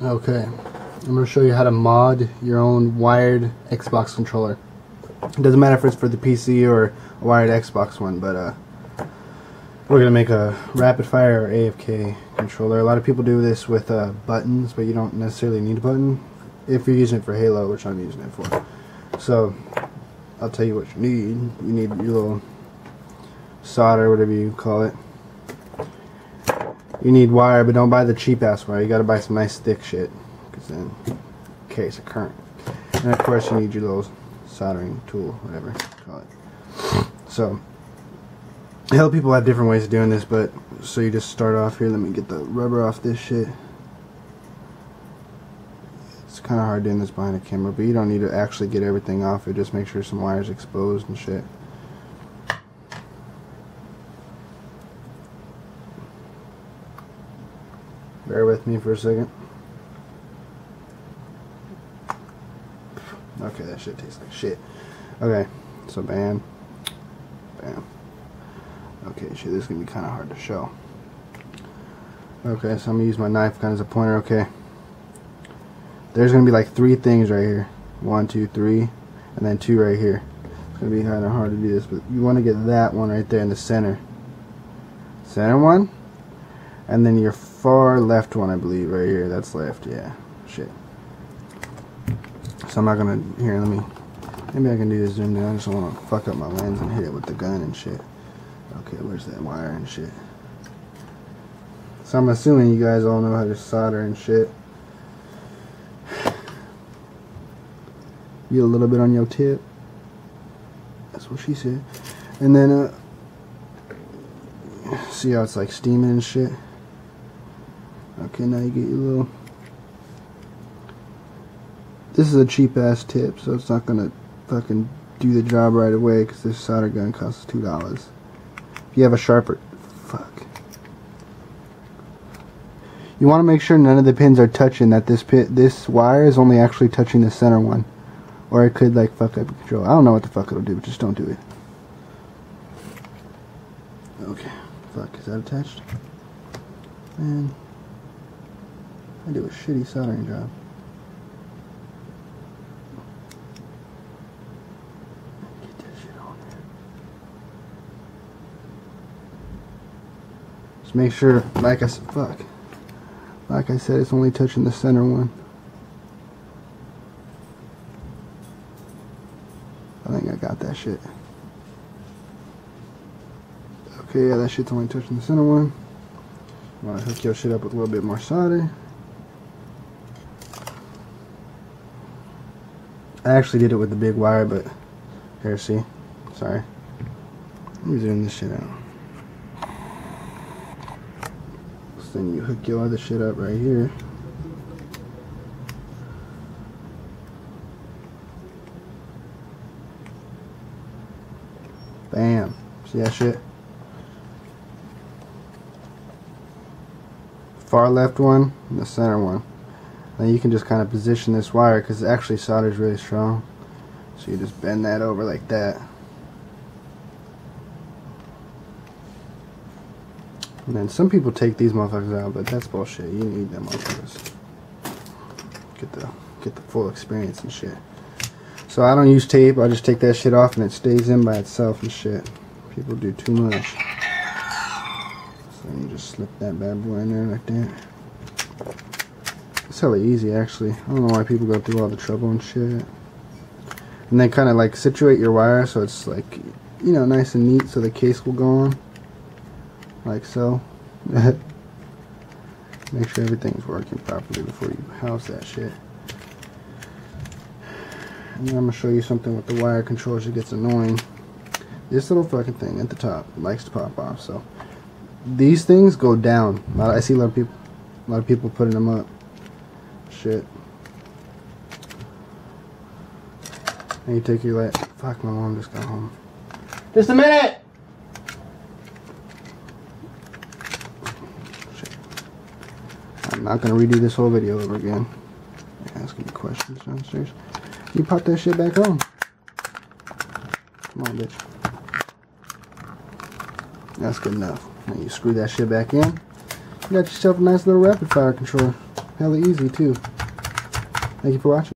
Okay, I'm going to show you how to mod your own wired Xbox controller. It doesn't matter if it's for the PC or a wired Xbox one, but we're going to make a rapid fire or AFK controller. A lot of people do this with buttons, but you don't necessarily need a button if you're using it for Halo, which I'm using it for. So, I'll tell you what you need. You need your little solder, whatever you call it. You need wire, but don't buy the cheap ass wire. You gotta buy some nice thick shit, because then it carries a current. And of course you need your little soldering tool, whatever you call it. So, hell, people have different ways of doing this, but so you just start off here. Let me get the rubber off this shit. It's kind of hard doing this behind a camera, but you don't need to actually get everything off it. Just make sure some wire's exposed and shit. Bear with me for a second. Okay, that shit tastes like shit. Okay, so bam. Bam. Okay, shit, this is going to be kind of hard to show. Okay, so I'm going to use my knife kind of as a pointer. Okay. There's going to be like 3 things right here. 1, 2, 3, and then 2 right here. It's going to be kind of hard to do this, but you want to get that one right there in the center. Center one. And then your far left one, I believe, right here. That's left, yeah. Shit. So I'm not gonna, here, let me, maybe I can do this zoom down. I just don't want to fuck up my lens and hit it with the gun and shit. Okay, where's that wire and shit? So I'm assuming you guys all know how to solder and shit. Get a little bit on your tip. That's what she said. And then, see how it's like steaming and shit? Okay, now you get your little... This is a cheap ass tip, so it's not gonna fucking do the job right away, because this solder gun costs $2. If you have a sharper... Fuck. You want to make sure none of the pins are touching, that this wire is only actually touching the center one. Or it could like fuck up your control. I don't know what the fuck it'll do, but just don't do it. Okay. Fuck, is that attached? Man. I do a shitty soldering job. Get that shit on there. Just make sure, like I said, fuck. Like I said, it's only touching the center one. I think I got that shit. Okay, yeah, that shit's only touching the center one. I want to hook your shit up with a little bit more solder. I actually did it with the big wire, but here, see? Sorry. Let me zoom this shit out. So then you hook your other shit up right here. Bam. See that shit? Far left one and the center one. Then you can just kind of position this wire, because actually solder is really strong. So you just bend that over like that. And then some people take these motherfuckers out, but that's bullshit. You need them motherfuckers. Get the full experience and shit. So I don't use tape. I just take that shit off and it stays in by itself and shit. People do too much. So you just slip that bad boy in there like that. It's hella easy, actually. I don't know why people go through all the trouble and shit. And then kind of like situate your wire so it's like, you know, nice and neat, so the case will go on. Like so. Make sure everything's working properly before you house that shit. And then I'm going to show you something with the wire controls that gets annoying. This little fucking thing at the top likes to pop off. So these things go down. I see a lot of people putting them up. Shit. And you take your fuck, my mom just got home. Just a minute! Shit. I'm not gonna redo this whole video over again. Asking me questions downstairs. You pop that shit back on. Come on, bitch. That's good enough. Now you screw that shit back in. You got yourself a nice little rapid fire controller. hella easy too. Thank you for watching.